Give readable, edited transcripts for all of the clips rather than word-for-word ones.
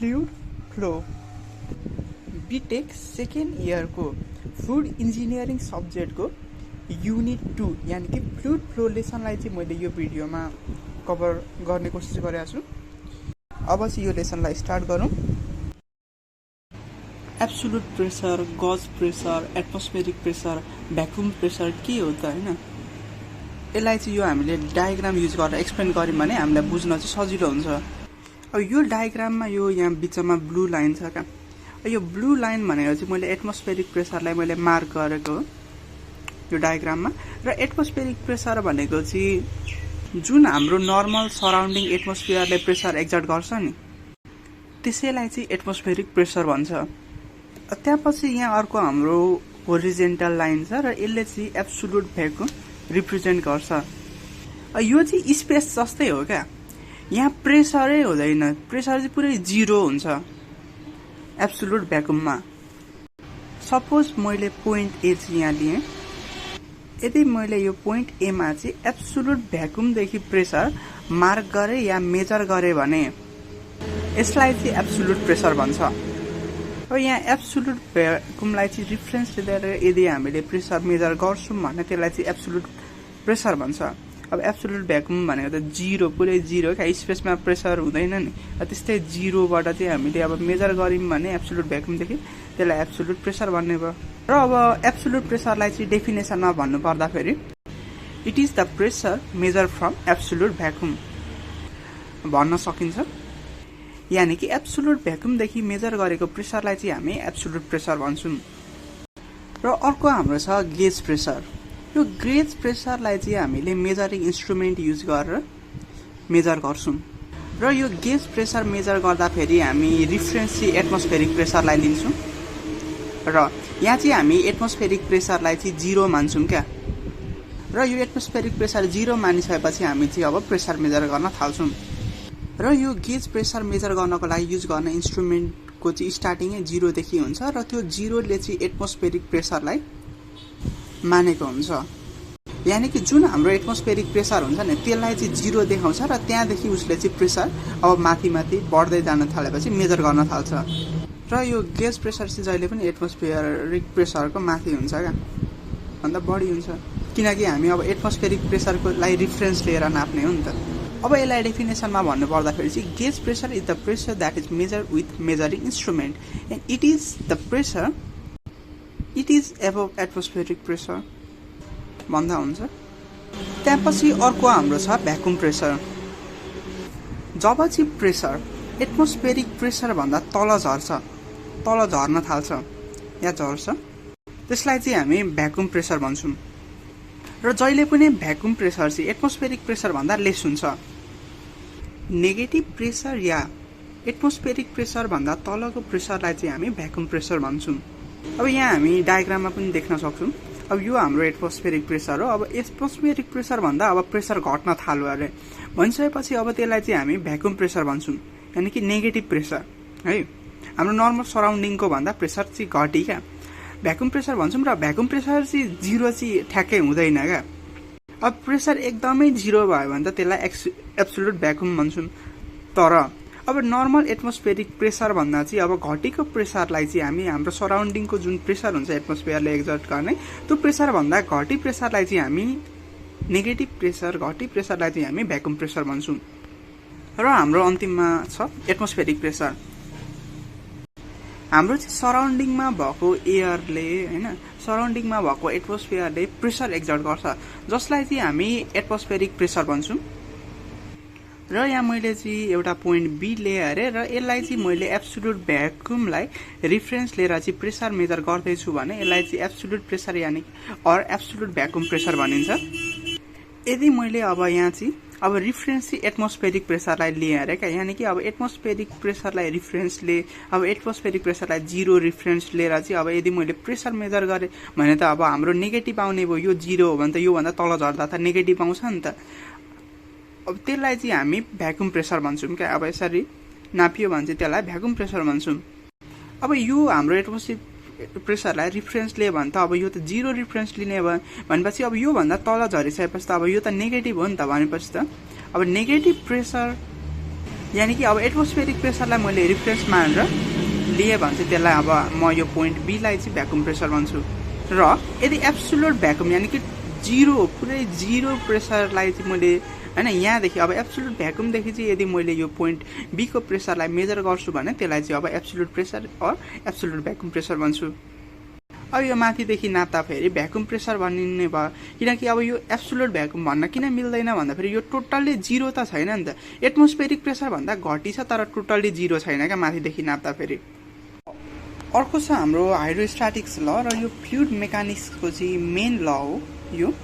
Fluid flow BTech second इयरको food engineering सब्जेक्टको unit 2 यानि कि फ्लुइड फ्लो लेसनलाई चाहिँ मैले यो भिडियोमा कभर गर्ने कोसिस गरेको छु। अब चाहिँ यो लेसनलाई स्टार्ट गरौँ। Absolute pressure, gauge pressure, atmospheric pressure, vacuum pressure के हो त हैन, यसलाई चाहिँ यो हामीले डायग्राम युज गरेर एक्सप्लेन गर्यौं भने हामीलाई बुझ्न चाहिँ सजिलो हुन्छ। अब यो डायग्राममा यो यहाँ बिचमा ब्लू लाइन छ क्या, यो ब्लू लाइन भनेको चाहिँ मैले एटमोस्फेरिक प्रेसरलाई मैले मार्क गरेको हो यो डायग्राममा। र एटमोस्फेरिक प्रेसर भनेको चाहिँ जुन हाम्रो नर्मल सराउन्डिङ एटमोस्फियरले प्रेसर एक्जर्ट गर्छ नि, त्यसैलाई चाहिँ एटमोस्फेरिक प्रेसर भन्छ। त्यसपछि यहाँ अर्को हाम्रो होरिजेन्टल लाइन छ र यसले चाहिँ एब्सोल्युट भ्याकुम रिप्रेजेन्ट गर्छ। यो चाहिँ स्पेस जस्तै हो क्या, यहाँ प्रेसरै हुँदैन, प्रेसर चाहिँ पुरै जिरो हुन्छ एब्सोल्युट भ्याकुममा। सपोज मैले पोइन्ट ए चाहिँ यहाँ लिएँ, यदि मैले यो पोइन्ट एमा चाहिँ एब्सोल्युट भ्याकुमदेखि प्रेसर मार्क गरेँ या मेजर गरेँ भने यसलाई चाहिँ एब्सोल्युट प्रेसर भन्छ। अब यहाँ एब्सोल्युट भ्याकुमलाई चाहिँ रिफरेन्स लिएर यदि हामीले प्रेसर मेजर गर्छौँ भने त्यसलाई चाहिँ एब्सोल्युट प्रेसर भन्छ। अब एब्सोल्युट भ्याकुम भनेको त जिरो, पुरै जिरो क्या, स्पेसमा प्रेसर हुँदैन नि, त्यस्तै जिरोबाट चाहिँ हामीले अब मेजर गऱ्यौँ भने एब्सोल्युट भ्याकुमदेखि त्यसलाई एब्सोल्युट प्रेसर भन्ने भयो। र अब एब्सोल्युट प्रेसरलाई चाहिँ डेफिनेसनमा भन्नु पर्दाखेरि it is the pressure measure from absolute vacuum भन्न सकिन्छ। यानि कि एब्सोल्युट भ्याकुमदेखि मेजर गरेको प्रेसरलाई चाहिँ हामी एब्सोल्युट प्रेसर भन्छौँ। र अर्को हाम्रो छ गेज प्रेसर। यो गेज प्रेसरलाई चाहिँ हामीले मेजरिङ इन्स्ट्रुमेन्ट युज गरेर मेजर गर्छौँ। र यो गेज प्रेसर मेजर गर्दाखेरि हामी रिफरेन्स चाहिँ एटमोस्फेरिक प्रेसरलाई लिन्छौँ र यहाँ चाहिँ हामी एटमोस्फेरिक प्रेसरलाई चाहिँ जिरो मान्छौँ क्या। र यो एटमोस्फेरिक प्रेसर जिरो मानिसकेपछि हामी चाहिँ अब प्रेसर मेजर गर्न थाल्छौँ। र यो गेज प्रेसर मेजर गर्नको लागि युज गर्ने इन्स्ट्रुमेन्टको चाहिँ स्टार्टिङै जिरोदेखि हुन्छ र त्यो जिरोले चाहिँ एटमोस्फेरिक प्रेसरलाई मानेको हुन्छ। यानि कि जुन हाम्रो एटमोस्फेरिक प्रेसर हुन्छ नि त्यसलाई चाहिँ जिरो देखाउँछ र त्यहाँदेखि उसले चाहिँ प्रेसर अब माथि माथि बढ्दै जान थालेपछि मेजर गर्न थाल्छ। र यो गेज प्रेसर चाहिँ जहिले पनि एटमोस्फेरिक प्रेसरको माथि हुन्छ क्या, भन्दा बढी हुन्छ, किनकि हामी अब एटमोस्फेरिक प्रेसरको लागि रिफरेन्स लिएर नाप्ने हो नि त। अब यसलाई डेफिनेसनमा भन्नु पर्दाखेरि चाहिँ gauge pressure is the pressure that is measure with measuring instrument and it is the pressure it is above atmospheric pressure भन्दा हुन्छ। त्यसपछि अर्को हाम्रो छ भ्याकुम प्रेसर। जब चाहिँ प्रेसर एटमोस्फेरिक प्रेसर भन्दा तल झर्छ, तल झर्न थाल्छ या झर्छ, त्यसलाई चाहिँ हामी भ्याकुम प्रेसर भन्छौँ। र जहिले पनि भ्याकुम प्रेसर चाहिँ एटमोस्फेरिक प्रेसर भन्दा लेस हुन्छ। नेगेटिभ प्रेसर या एटमोस्फेरिक प्रेसर भन्दा तलको प्रेसरलाई चाहिँ हामी भ्याकुम प्रेसर भन्छौँ। अब यहाँ हामी डायग्राममा पनि देख्न सक्छौँ। अब यो हाम्रो एटमोस्फेरिक प्रेसर हो। अब एटमोस्फेरिक प्रेसर भन्दा अब प्रेसर घट्न थाल्यो अरे भनिसकेपछि अब त्यसलाई चाहिँ हामी भ्याकुम प्रेसर भन्छौँ, यानि कि नेगेटिभ प्रेसर है। हाम्रो नर्मल सराउन्डिङको भन्दा प्रेसर चाहिँ घटी क्या, भ्याकुम प्रेसर भन्छौँ। र भ्याकुम प्रेसर चाहिँ जिरो चाहिँ ठ्याक्कै हुँदैन क्या। अब प्रेसर एकदमै जिरो भयो भने त त्यसलाई एब्सोल्युट भ्याकुम भन्छौँ। तर अब नर्मल एटमोस्फेरिक प्रेसर भन्दा चाहिँ अब घटेको प्रेसरलाई चाहिँ हामी हाम्रो सराउन्डिङको जुन प्रेसर हुन्छ एटमोस्फियरले एक्जर्ट गर्ने त्यो प्रेसर भन्दा घटी प्रेसरलाई चाहिँ हामी नेगेटिभ प्रेसर, घटी प्रेसरलाई चाहिँ हामी भ्याकुम प्रेसर भन्छौँ। र हाम्रो अन्तिममा छ एटमोस्फेरिक प्रेसर। हाम्रो चाहिँ सराउन्डिङमा भएको एयरले हैन, सराउन्डिङमा भएको एटमोस्फियरले प्रेसर एक्जर्ट गर्छ, जसलाई चाहिँ हामी एटमोस्फेरिक प्रेसर भन्छौँ। र यहाँ मैले चाहिँ एउटा पोइन्ट बी लिएँ अरे, र यसलाई चाहिँ मैले एब्सोल्युट भ्याकुमलाई रिफरेन्स लिएर चाहिँ प्रेसर मेजर गर्दैछु भने यसलाई चाहिँ एब्सोल्युट प्रेसर यानि अर एब्सोल्युट भ्याकुम प्रेसर भनिन्छ। यदि मैले अब यहाँ चाहिँ अब रिफरेन्स चाहिँ एटमोस्फेरिक प्रेसरलाई लिएँ अरे क्या, यानि कि अब एटमोस्फेरिक प्रेसरलाई रिफरेन्सले अब एटमोस्फेरिक प्रेसरलाई जिरो रिफरेन्स लिएर चाहिँ अब यदि मैले प्रेसर मेजर गरेँ भने त अब हाम्रो नेगेटिभ आउने भयो। यो जिरो हो भने त योभन्दा तल झर्दा त नेगेटिभ आउँछ नि त। अब त्यसलाई चाहिँ हामी भ्याकुम प्रेसर भन्छौँ क्या। अब यसरी नापियो भने चाहिँ त्यसलाई भ्याकुम प्रेसर भन्छौँ। अब यो हाम्रो एटमोस्फेरिक प्रेसरलाई रिफरेन्स लियो भने त अब यो त जिरो रिफरेन्स लिने भनेपछि अब योभन्दा तल झरिसकेपछि त अब यो त नेगेटिभ हो नि त। भनेपछि त अब नेगेटिभ प्रेसर यानी कि अब एटमोस्फेरिक प्रेसरलाई मैले रिफरेन्स मानेर लिए भने चाहिँ त्यसलाई अब म यो पोइन्ट बी लाई चाहिँ भ्याकुम प्रेसर भन्छु र यदि एब्सोल्युट भ्याकुम यानी कि जिरो पुरै जिरो प्रेसरलाई चाहिँ मैले हैन यहाँदेखि अब एब्सोल्युट भ्याकुमदेखि चाहिँ यदि मैले यो पोइन्ट बी को प्रेसरलाई मेजर गर्छु भने त्यसलाई चाहिँ अब absolute pressure or absolute vacuum pressure भन्छु। अब यो माथिदेखि नाप्दा फेरि भ्याकुम प्रेसर भनिने भयो किनकि अब यो एब्सोल्युट भ्याकुम भन्न किन मिल्दैन भन्दा फेरि यो टोटल्ली जिरो त छैन नि त एटमोस्फेरिक प्रेसर भन्दा घटी छ तर टोटल्ली जिरो छैन क्या माथिदेखि नाप्दा फेरि। अर्को छ हाम्रो हाइड्रोस्ट्याटिक्स ल र यो फ्लुइड मेकानिक्सको चाहिँ मेन ल हो यो।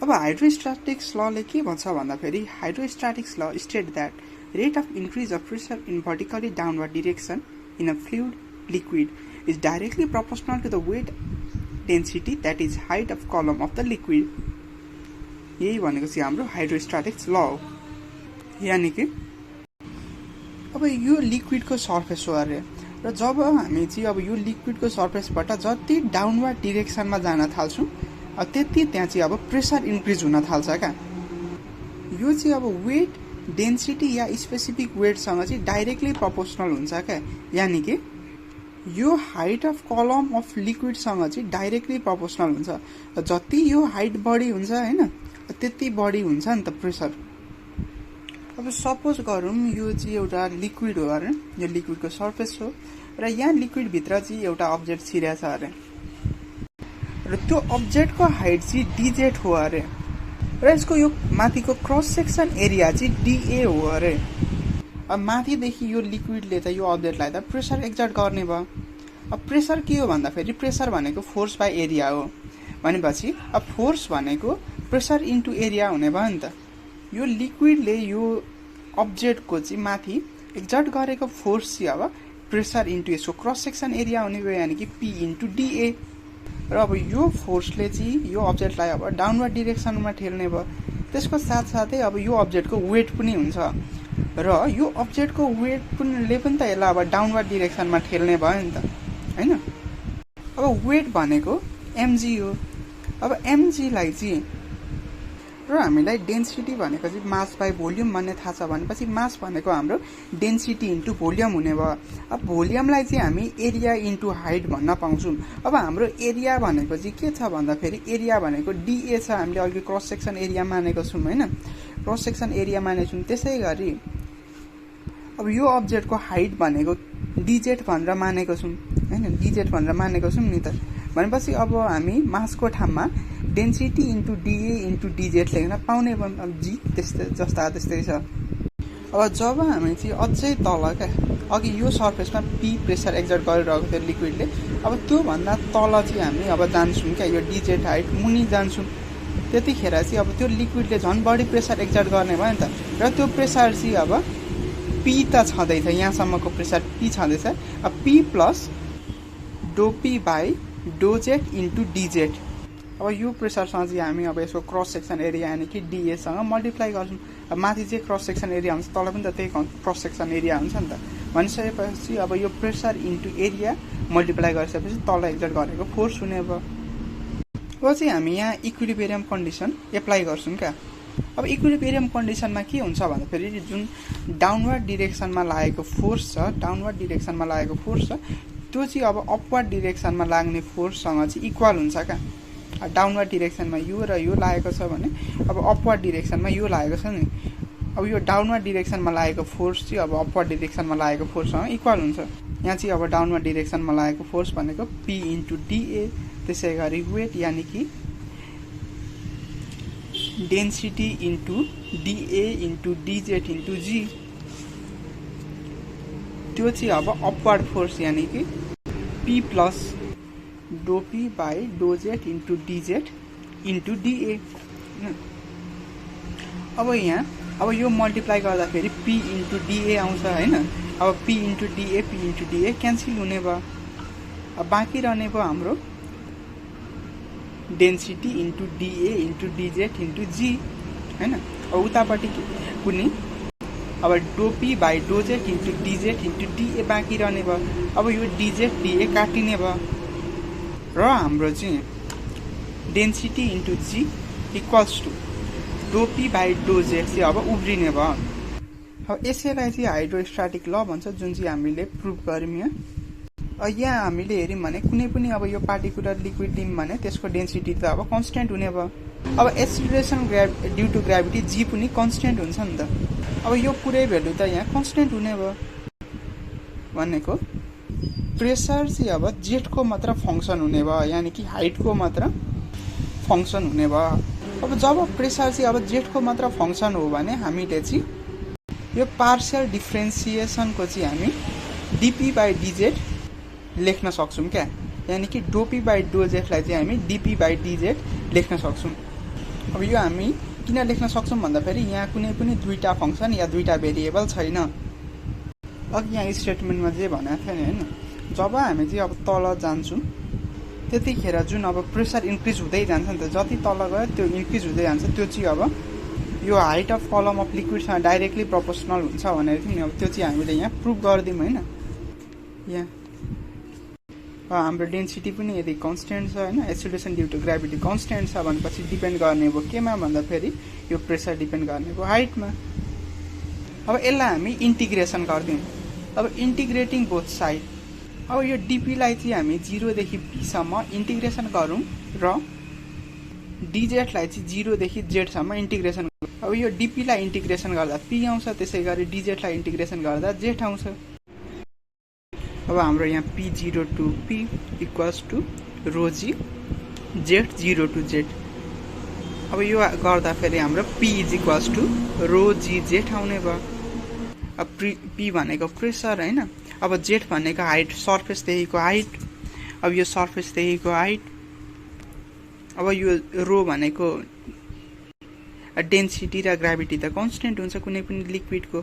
अब हाइड्रोस्ट्याटिक्स लले के भन्छ भन्दा फेरि हाइड्रोस्ट्याटिक्स ल state that rate of increase of pressure in vertically downward direction in a fluid liquid is directly proportional to the weight density that is height of column of the liquid। यही भनेको चाहिँ हाम्रो हाइड्रोस्ट्याटिक्स ल हो। यानी कि अब यो लिक्विडको सर्फेस हो अरे र जब हामी चाहिँ अब यो लिक्विडको सर्फेसबाट जति डाउनवर्ड डिरेक्सनमा जान थाल्छौँ त्यति त्यहाँ चाहिँ अब प्रेसर इन्क्रिज हुन थाल्छ क्या। यो चाहिँ अब वेट डेन्सिटी या स्पेसिफिक वेटसँग चाहिँ डाइरेक्टली प्रोपोर्सनल हुन्छ क्या। यानी कि यो हाइट अफ कलम अफ लिक्विडसँग चाहिँ डाइरेक्टली प्रोपोर्सनल हुन्छ जति यो हाइट बढी हुन्छ हैन त्यति बढी हुन्छ नि त प्रेसर। अब सपोज गरौँ यो चाहिँ एउटा लिक्विड हो अरे यो लिक्विडको सर्फेस हो र यहाँ लिक्विड भित्र चाहिँ एउटा अब्जेक्ट छिरेको छ अरे र त्यो अब्जेक्टको हाइट चाहिँ डिजेट हो अरे र यसको यो माथिको क्रस सेक्सन एरिया चाहिँ डिए हो अरे। अब माथिदेखि यो लिक्विडले त यो अब्जेक्टलाई त प्रेसर एक्जर्ट गर्ने भयो। अब प्रेसर के हो भन्दा फेरि प्रेसर भनेको फोर्स बाई एरिया हो भनेपछि अब फोर्स भनेको प्रेसर इन्टु एरिया हुने भयो नि त। यो लिक्विडले यो अब्जेक्टको चाहिँ माथि एक्जर्ट गरेको फोर्स चाहिँ अब प्रेसर इन्टु यसको क्रस सेक्सन एरिया हुने भयो यानी कि पी इन्टु डिए र अब यो फोर्सले चाहिँ यो अब्जेक्टलाई अब डाउनवर्ड डिरेक्सनमा ठेल्ने भयो। त्यसको साथसाथै अब यो अब्जेक्टको वेट पनि हुन्छ र यो अब्जेक्टको वेट पनि त यसलाई अब डाउनवर्ड डिरेक्सनमा ठेल्ने भयो नि त हैन। अब वेट भनेको एमजी हो। अब एमजीलाई चाहिँ र हामीलाई डेन्सिटी भनेको चाहिँ मास बाई भोल्युम भन्ने थाहा छ भनेपछि मास भनेको हाम्रो डेन्सिटी इन्टु भोल्युम हुने भयो। अब भोल्युमलाई चाहिँ हामी एरिया इन्टु हाइट भन्न पाउँछौँ। अब हाम्रो एरिया भनेको चाहिँ के छ भन्दा फेरि एरिया भनेको डिए छ हामीले अघि क्रस सेक्सन एरिया मानेको छौँ हैन क्रस सेक्सन एरिया मानेको छौँ। त्यसै गरी अब यो अब्जेक्टको हाइट भनेको डिजेट भनेर मानेको छौँ हैन डिजेट भनेर मानेको छौँ नि त भनेपछि अब हामी मासको ठाउँमा density into D A into digit लेख्न पाउने जी त्यस्तै जस्ता त्यस्तै छ। अब जब हामी चाहिँ अझै तल क्या अघि यो सर्फेसमा पी प्रेसर एक्जर्ट गरिरहेको थियो लिक्विडले अब त्योभन्दा तल चाहिँ हामी अब जान्छौँ क्या यो डिजेट हाइट मुनि जान्छौँ त्यतिखेर चाहिँ अब त्यो लिक्विडले झन् बढी प्रेसर एक्जर्ट गर्ने भयो नि त र त्यो प्रेसर चाहिँ अब पी त छँदैछ यहाँसम्मको प्रेसर पी छँदैछ। अब पी प्लस डोपी बाई डोजेट इन्टु डिजेट अब यो प्रेसरसँग चाहिँ हामी अब यसको क्रस सेक्सन एरिया यानी कि डिएसँग मल्टिप्लाई गर्छौँ। अब माथि चाहिँ क्रस सेक्सन एरिया हुन्छ तल पनि त त्यही क्रस सेक्सन एरिया हुन्छ नि त भनिसकेपछि अब यो प्रेसर इन्टु एरिया मल्टिप्लाई गरिसकेपछि तल एक्जर्ट गरेको फोर्स हुने भयो। अब चाहिँ हामी यहाँ इक्विलिब्रियम कन्डिसन एप्लाई गर्छौँ क्या। अब इक्विलिब्रियम कन्डिसनमा के हुन्छ भन्दा फेरि जुन डाउनवर्ड डिरेक्सनमा लागेको फोर्स छ डाउनवर्ड डिरेक्सनमा लागेको फोर्स छ त्यो चाहिँ अब अपवर्ड डिरेक्सनमा लाग्ने फोर्ससँग चाहिँ इक्वल हुन्छ क्या। डाउनवर्ड डिरेक्सनमा यो र यो लागेको छ भने अब अपवर्ड डिरेक्सनमा यो लागेको छ नि अब यो डाउनवर्ड डिरेक्सनमा लागेको फोर्स चाहिँ अब अपवर्ड डिरेक्सनमा लागेको फोर्ससँग इक्वल हुन्छ। यहाँ चाहिँ अब डाउनवर्ड डिरेक्सनमा लागेको फोर्स भनेको पी इन्टु डिए त्यसै गरी वेट यानी कि density into D A into D Z into G त्यो चाहिँ अब अपवर्ड फोर्स यानी कि पी प्लस डोपी बाई डोजेट इन्टु डिजेट इन्टु डिए। अब यहाँ अब यो मल्टिप्लाई गर्दाखेरि पी इन्टु डिए आउँछ हैन अब पी इन्टु डिए क्यान्सल हुने भयो। अब बाँकी रहने भयो हाम्रो density into D A into D Z into G हैन। अब उतापट्टि कुनै अब डोपी बाई डोजेट इन्टु डिजेट इन्टु डिए बाँकी रहने भयो। अब यो डिजेट डिए काटिने भयो र हाम्रो चाहिँ density into G equals to डोपी बाई डोजेट चाहिँ अब उब्रिने भयो। अब यसैलाई चाहिँ हाइड्रोस्ट्याटिक ल भन्छ, जुन चाहिँ हामीले प्रुभ गर्यौँ यहाँ। यहाँ हामीले हेऱ्यौँ भने कुनै पनि अब यो पार्टिकुलर लिक्विड लियौँ भने त्यसको डेन्सिटी त अब कन्स्टेन्ट हुने भयो। अब एक्सिलरेसन ड्यू टु ग्राभिटी जी पनि कन्स्टेन्ट हुन्छ नि त। अब यो पुरै भ्यालु त यहाँ कन्स्टेन्ट हुने भयो भनेको प्रेसर चाहिँ अब जेटको मात्र फङ्सन हुने भयो, यानि कि हाइटको मात्र फङ्सन हुने भयो। अब जब प्रेसर चाहिँ अब जेटको मात्र फङ्सन हो भने हामीले चाहिँ यो पार्शियल डिफ्रेन्सिएसनको चाहिँ हामी डिपी बाई डिजेट लेख्न सक्छौँ क्या, यानि कि डोपी बाई डोजेटलाई चाहिँ हामी डिपी बाई डिजेट लेख्न सक्छौँ। अब यो हामी किन लेख्न सक्छौँ भन्दाखेरि यहाँ कुनै पनि दुईटा फङ्सन या दुईटा भेरिएबल छैन। अघि यहाँ स्टेटमेन्टमा जे भनेको थियो नि होइन, जब हामी चाहिँ अब तल जान्छौँ त्यतिखेर जुन अब प्रेसर इन्क्रिज हुँदै जान्छ नि त, जति तल गयो त्यो इन्क्रिज हुँदै जान्छ, त्यो चाहिँ अब यो हाइट अफ कलम अफ लिक्विडसँग डाइरेक्टली प्रोपोर्सनल हुन्छ भनेर थियो नि। अब त्यो चाहिँ हामीले यहाँ प्रुभ गरिदिउँ होइन। यहाँ हाम्रो डेन्सिटी पनि यदि कन्स्टेन्ट छ होइन, acceleration due to gravity constant छ भनेपछि डिपेन्ड गर्ने भयो केमा भन्दाखेरि यो प्रेसर डिपेन्ड गर्ने भयो हाइटमा। अब यसलाई हामी इन्टिग्रेसन गरिदिउँ। अब इन्टिग्रेटिङ बोथ साइड, अब यो डिपीलाई चाहिँ हामी 0 देखि पीसम्म इन्टिग्रेसन गरौँ र डिजेटलाई चाहिँ 0 देखि जेडसम्म इन्टिग्रेसन। अब यो डिपीलाई इन्टिग्रेसन गर्दा पी आउँछ, त्यसै गरी डिजेटलाई इन्टिग्रेसन गर्दा जेड आउँछ। अब हाम्रो यहाँ P0 to P equals to rho g z 0 to z. अब यो गर्दाखेरि हाम्रो P is equals to rho g z आउने भयो। अब P भनेको प्रेसर होइन, अब जेड भनेको हाइट, सर्फेसदेखिको हाइट। अब यो सर्फेसदेखिको हाइट। अब यो रो भनेको डेन्सिटी र ग्राभिटी त कन्स्टेन्ट हुन्छ कुनै पनि लिक्विडको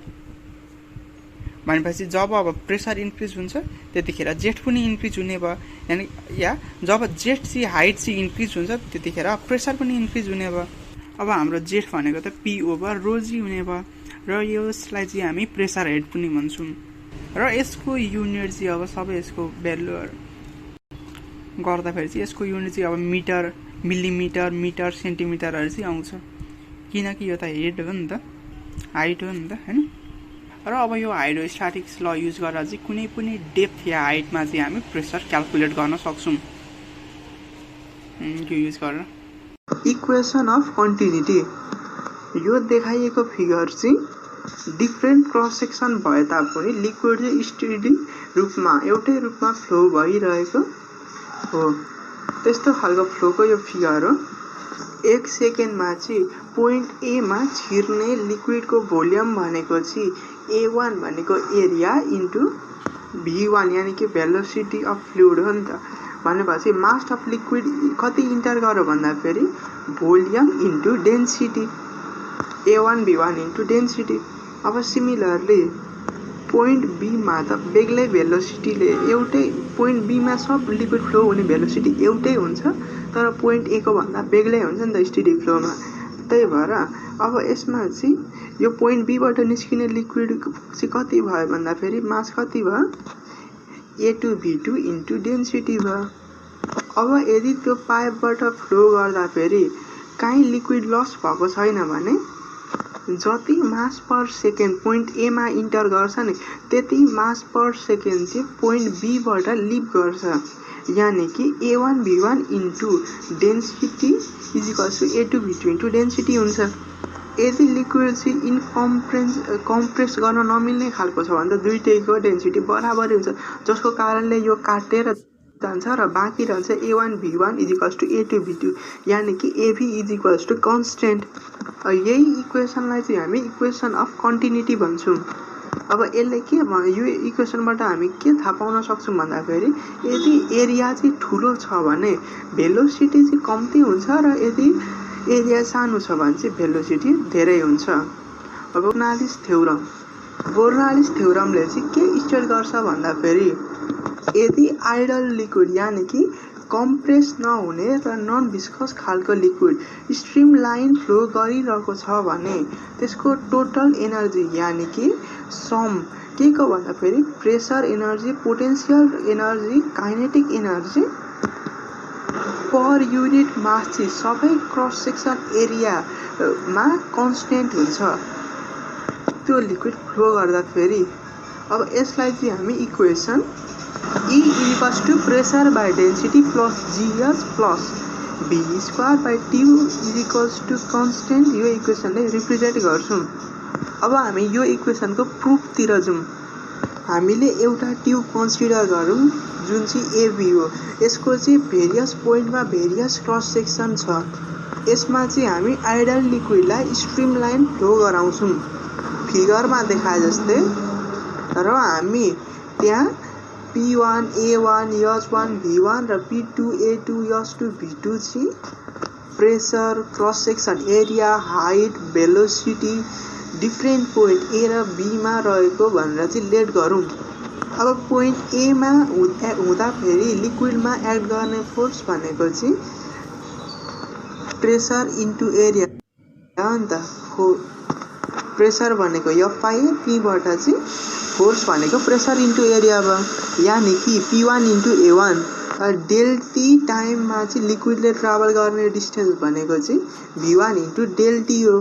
भनेपछि जब अब प्रेसर इन्क्रिज हुन्छ त्यतिखेर जेट पनि इन्क्रिज हुने भयो, यानि या जब जेट चाहिँ हाइट चाहिँ इन्क्रिज हुन्छ त्यतिखेर प्रेसर पनि इन्क्रिज हुने भयो। अब हाम्रो जेट भनेको त पी ओभर रोजी हुने भयो र यसलाई चाहिँ हामी प्रेसर हेड पनि भन्छौँ र यसको युनिट चाहिँ अब सबै यसको भ्यालु गर्दाखेरि चाहिँ यसको युनिट चाहिँ अब मिटर, मिलिमिटर, मिटर, सेन्टिमिटरहरू चाहिँ आउँछ, किनकि यो त हेड हो नि त, हाइट हो नि त होइन। र अब यो हाइड्रोस्ट्याटिक्स ल युज गरेर चाहिँ कुनै पनि डेप्थ या हाइटमा चाहिँ हामी प्रेसर क्याल्कुलेट गर्न सक्छौँ यो युज गरेर। इक्वेसन अफ कन्टिन्युटी, यो देखाइएको फिगर चाहिँ डिफ्रेन्ट क्रस सेक्सन भए तापनि लिक्विड चाहिँ स्टेडी रूपमा एउटै रूपमा फ्लो भइरहेको हो, त्यस्तो खालको फ्लोको यो फिगर हो। 1 सेकेन्डमा चाहिँ पोइन्ट ए मा छिर्ने लिक्विडको भोल्युम भनेको चाहिँ A1 भनेको एरिया इन्टु V1 यानि कि भेलोसिटी अफ फ्लुइड हो नि त। भनेपछि मास अफ लिक्विड कति इन्टर गर्यो भन्दाखेरि volume into density, A1 V1 into density. अब सिमिलरली पोइन्ट बी मा त बेग्लै भेलोसिटीले एउटै, पोइन्ट बी मा सब लिक्विड फ्लो हुने भेलोसिटी एउटै हुन्छ तर पोइन्ट ए को भन्दा बेग्लै हुन्छ नि त स्टेडी फ्लोमा। त्यही भएर अब यसमा चाहिँ यो पोइन्ट बीबाट निस्किने लिक्विड चाहिँ कति भयो भन्दाखेरि मास कति भयो A2V2 इन्टु डेन्सिटी भयो। अब यदि त्यो पाइपबाट फ्लो गर्दाखेरि काहीँ लिक्विड लस भएको छैन भने जति मास पर सेकेन्ड पोइन्ट ए मा इन्टर गर्छ नि त्यति मास पर सेकेन्ड चाहिँ पोइन्ट बीबाट लिभ गर्छ, यानि कि A1 V1 into density is equals to A2V2 into density हुन्छ। यदि लिक्विड चाहिँ कम्प्रेस गर्न नमिल्ने खालको छ भने त दुईटैको डेन्सिटी बराबरै हुन्छ, जसको कारणले यो काटेर जान्छ र बाँकी रहन्छ A1 V1 is equals to A2V2, यानि कि AB is equals to constant. यही इक्वेसनलाई चाहिँ हामी इक्वेसन अफ कन्टिन्युटी भन्छौँ। अब यसले के यो इक्वेसनबाट हामी के थाहा पाउन सक्छौँ भन्दाखेरि यदि एरिया चाहिँ ठुलो छ भने भेलोसिटी चाहिँ कम्ती हुन्छ र यदि एरिया सानो छ भने चाहिँ भेलोसिटी धेरै हुन्छ। अब बोर्नालिस थ्योरमले चाहिँ के स्टेट गर्छ भन्दाखेरि यदि आइडल लिक्विड यानि कि कम्प्रेस नहुने र नन भिस्कस खालको लिक्विड स्ट्रिम लाइन फ्लो गरिरहेको छ भने त्यसको टोटल एनर्जी यानि कि सम के को भन्दाखेरि pressure energy, potential energy, kinetic energy per unit mass चाहिँ सबै क्रस सेक्सन एरियामा कन्स्टेन्ट हुन्छ। त्यो लिक्विड फ्लो गर्दाखेरि अब यसलाई चाहिँ हामी equation E equals to pressure by density plus G S plus B square by two equals to constant यो इक्वेसनले रिप्रेजेन्ट गर्छौँ। अब हामी यो इक्वेसनको प्रुफतिर जाउँ। हामीले एउटा ट्युब कन्सिडर गरौँ जुन चाहिँ एबी हो। यसको चाहिँ भेरियस पोइन्टमा भेरियस क्रस सेक्सन छ। यसमा चाहिँ हामी आइडल लिक्विडलाई स्ट्रिम लाइन फ्लो गराउँछौँ फिगरमा देखाए जस्तै। र हामी त्यहाँ P1, A1, S1, V1 र P2, A2, S2, V2 चाहिँ pressure, cross section area, height, velocity different point A र बीमा रहेको भनेर चाहिँ लेट गरौँ। अब पोइन्ट एमा हुँदाखेरि लिक्विडमा एक्ट गर्ने फोर्स भनेको चाहिँ प्रेसर इन्टु एरिया हो नि त। प्रेसर भनेको एफआई, पीबाट चाहिँ फोर्स भनेको प्रेसर इन्टु एरिया भयो। यानि कि P1 इन्टु A1 डेल्टी टाइममा चाहिँ लिक्विडले ट्राभल गर्ने डिस्टेन्स भनेको चाहिँ V1 इन्टु डेल्टी हो।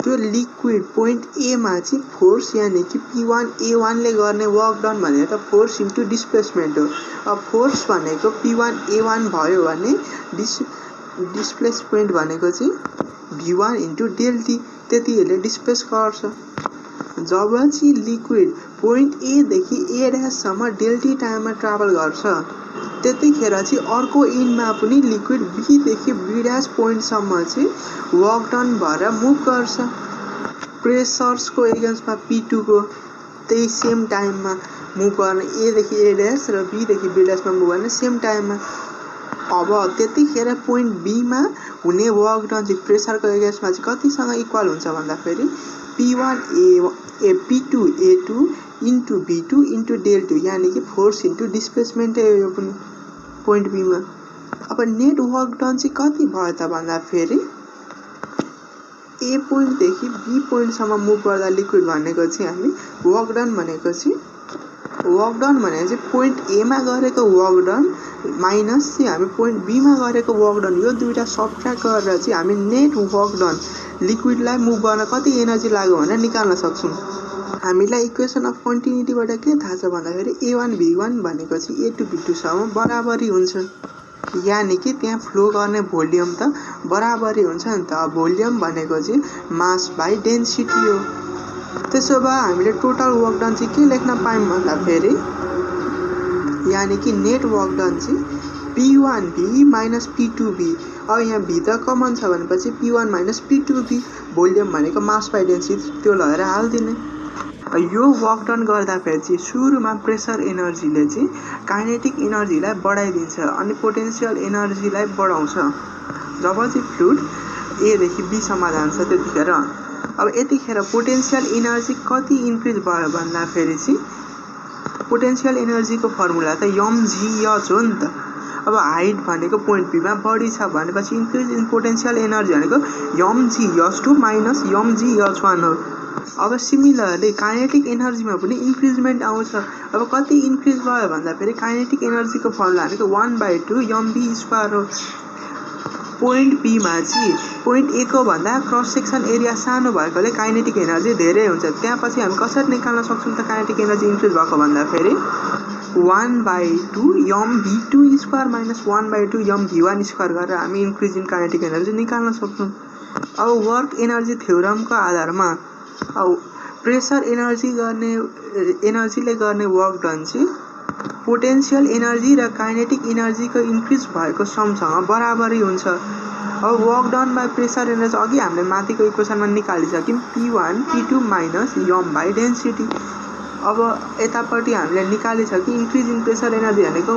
त्यो लिक्विड पोइन्ट एमा चाहिँ फोर्स यानि कि P1 A1 ले गर्ने वर्क डन भनेको त फोर्स इन्टु डिस्प्लेसमेन्ट हो। अब फोर्स भनेको P1 A1 भयो भने डिस्प्लेसमेन्ट भनेको चाहिँ V1 इन्टु डेल्टी, त्यतिले डिस्प्लेस गर्छ। जब चाहिँ लिक्विड पोइन्ट एदेखि ए ड्याससम्म डेल्टी टाइममा ट्राभल गर्छ त्यतिखेर चाहिँ अर्को इन्डमा पनि लिक्विड बीदेखि बी ड्यास पोइन्टसम्म चाहिँ वर्क डन भएर मुभ गर्छ। प्रेसर्सको एगेन्स्टमा P2 को त्यही सेम टाइममा मुभ गर्ने, एदेखि ए ड्यास र बीदेखि बी ड्यासमा मुभ गर्ने सेम टाइममा। अब त्यतिखेर पोइन्ट बीमा हुने वर्क डन चाहिँ प्रेसरको एगेन्स्टमा चाहिँ कतिसँग इक्वल हुन्छ भन्दाखेरि P2 A2 into B2 into डेल्टु, यानि कि फोर्स इन्टु डिस्प्लेसमेन्टै हो यो पनि पोइन्ट बीमा। अब नेट वर्क डन चाहिँ कति भयो त भन्दाखेरि ए पोइन्टदेखि बी पोइन्टसम्म मुभ गर्दा लिक्विड भनेको चाहिँ हामी वर्क डन भनेको चाहिँ पोइन्ट एमा गरेको वर्क डन माइनस चाहिँ हामी पोइन्ट बीमा गरेको वर्क डन, यो दुईटा सबट्र्याक्ट गरेर चाहिँ हामी नेट वर्क डन लिक्विडलाई मुभ गर्न कति एनर्जी लाग्यो भनेर निकाल्न सक्छौँ। हामीलाई इक्वेसन अफ कन्टिन्युटीबाट के थाहा छ भन्दाखेरि A1 V1 भनेको चाहिँ A2 B2 बराबरी हुन्छ। यानि कि त्यहाँ फ्लो गर्ने भोल्युम त बराबरी हुन्छ नि त। भोल्युम भनेको चाहिँ मास बाई डेन्सिटी हो। त्यसो भए हामीले टोटल वर्क डन चाहिँ के लेख्न पायौँ भन्दाखेरि यानि कि नेट वर्क डन चाहिँ P1V माइनस P2V। अब यहाँ V त कमन छ भनेपछि P1 माइनस P2V, भोल्युम भनेको मास बाई डेन्सिटी, त्यो लगाएर हालिदिने। यो वर्क डन गर्दाखेरि चाहिँ सुरुमा प्रेसर एनर्जीले चाहिँ काइनेटिक एनर्जीलाई बढाइदिन्छ अनि पोटेन्सियल एनर्जीलाई बढाउँछ। जब चाहिँ फ्लुइड एदेखि बीसम्म जान्छ त्यतिखेर अब यतिखेर पोटेन्सियल एनर्जी कति इन्क्रिज भयो भन्दाखेरि चाहिँ पोटेन्सियल एनर्जीको फर्मुला त mgh हो नि त। अब हाइट भनेको पोइन्ट बीमा बढी छ भनेपछि इन्क्रिज इन पोटेन्सियल एनर्जी भनेको mgh2 माइनस mgh1 हो। अब सिमिलरली काइनेटिक एनर्जीमा पनि इन्क्रिजमेन्ट आउँछ। अब कति इन्क्रिज भयो भन्दाखेरि काइनेटिक एनर्जीको फर्मुला भनेको 1/2 mv² हो। पोइन्ट बीमा चाहिँ पोइन्ट ए को भन्दा क्रस सेक्सन एरिया सानो भएकोले काइनेटिक एनर्जी धेरै हुन्छ। त्यहाँ पछि हामी कसरी निकाल्न सक्छौँ त काइनेटिक एनर्जी इन्क्रिज भएको भन्दाखेरि 1/2 mv² माइनस 1/2 mv1² गरेर हामी इन्क्रिज इन काइनेटिक एनर्जी निकाल्न सक्छौँ। अब वर्क एनर्जी थ्योरमको आधारमा अब प्रेसर एनर्जीले गर्ने वर्क डन चाहिँ पोटेन्सियल एनर्जी र काइनेटिक एनर्जीको इन्क्रिज भएको समसँग बराबरी हुन्छ। अब work done by pressure energy अघि हामीले माथिको इक्वेसनमा निकालिसक्यौँ P1 P2 minus m by density. अब यतापट्टि हामीले निकालिसक्यौँ इन्क्रिज इन प्रेसर एनर्जी भनेको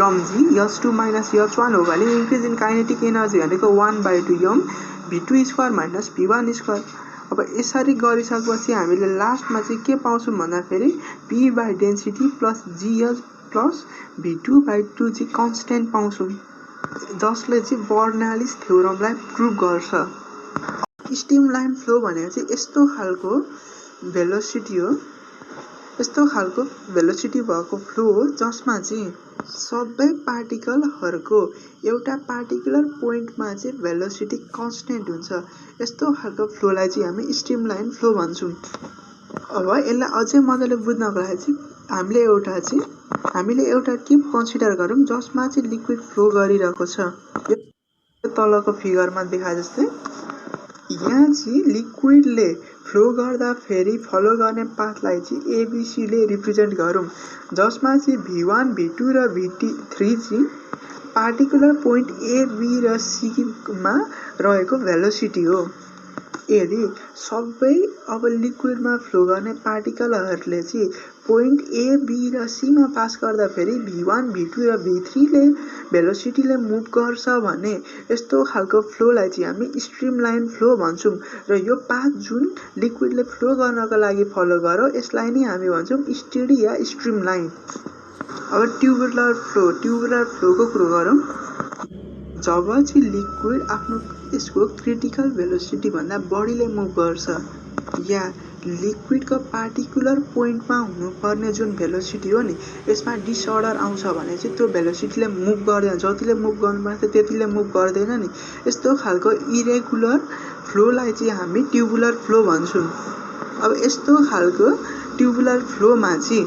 mgh2 माइनस h1 हो भने इन्क्रिज इन काइनेटिक एनर्जी भनेको 1/2 mv2² माइनस v1²। अब यसरी गरिसकेपछि हामीले लास्टमा चाहिँ के पाउँछौँ भन्दाखेरि P by density plus GH plus V2/2 चाहिँ कन्स्टेन्ट पाउँछौँ, जसले चाहिँ बर्नालिस थ्योरमलाई प्रुभ गर्छ। स्टिम लाइन फ्लो भनेको चाहिँ यस्तो खालको भेलोसिटी भएको फ्लो हो जसमा चाहिँ सबै पार्टिकलहरूको एउटा पार्टिकुलर पोइन्टमा चाहिँ भेलोसिटी कन्स्टेन्ट हुन्छ। यस्तो खालको फ्लोलाई चाहिँ हामी स्ट्रिम लाइन फ्लो भन्छौँ। अब यसलाई अझै मजाले बुझ्नको लागि चाहिँ हामीले एउटा ट्युब कन्सिडर गरौँ जसमा चाहिँ लिक्विड फ्लो गरिरहेको छ। यो तलको फिगरमा देखाए जस्तै यहाँ चाहिँ लिक्विडले फ्लो गर्दा फेरि फलो गर्ने पाथलाई चाहिँ एबिसीले रिप्रेजेन्ट गरौँ, जसमा चाहिँ V1, V2 र V3 चाहिँ पार्टिकुलर पोइन्ट ए, बी र सीमा रहेको भेलोसिटी हो। यदि सबै अब लिक्विडमा फ्लो गर्ने पार्टिकलहरूले चाहिँ पोइन्ट ए, बी र सीमा पास गर्दा फेरि V1, V2 र V3 ले भेलोसिटीले मुभ गर्छ भने यस्तो खालको फ्लोलाई चाहिँ हामी स्ट्रिमलाइन फ्लो भन्छौँ र यो पाथ जुन लिक्विडले फ्लो गर्नको लागि फलो गर्यो यसलाई नै हामी भन्छौँ स्टेडी या स्ट्रिमलाइन। अब ट्युबुलर फ्लोको कुरो गरौँ। जब चाहिँ लिक्विड आफ्नो यसको क्रिटिकल भेलोसिटी भन्दा बढीले मुभ गर्छ या लिक्विडको पार्टिकुलर पोइन्टमा हुनुपर्ने जुन भेलोसिटी हो नि यसमा डिसअर्डर आउँछ भने चाहिँ त्यो भेलोसिटीले मुभ गर्दैन, जतिले मुभ गर्नुपर्छ त्यतिले मुभ गर्दैन नि। यस्तो खालको इरेगुलर फ्लोलाई चाहिँ हामी ट्युबुलर फ्लो भन्छौँ। अब यस्तो खालको ट्युबुलर फ्लोमा चाहिँ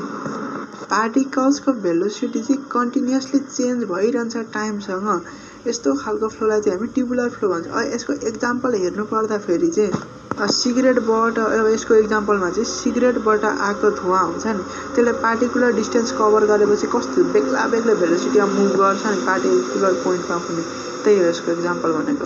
पार्टिकल्सको भेलोसिटी चाहिँ कन्टिन्युअसली चेन्ज भइरहन्छ टाइमसँग। यस्तो खालको फ्लोलाई चाहिँ हामी ट्युबुलर फ्लो भन्छौँ। यसको एक्जाम्पल हेर्नु पर्दाखेरि चाहिँ सिगरेटबाट, अब यसको एक्जाम्पलमा चाहिँ सिगरेटबाट आएको धुवा हुन्छ नि त्यसले पार्टिकुलर डिस्टेन्स कभर गरेपछि कस्तो बेग्ला भेलोसिटीमा मुभ गर्छ नि पार्टिकुलर पोइन्टमा पनि, त्यही हो यसको एक्जाम्पल भनेको।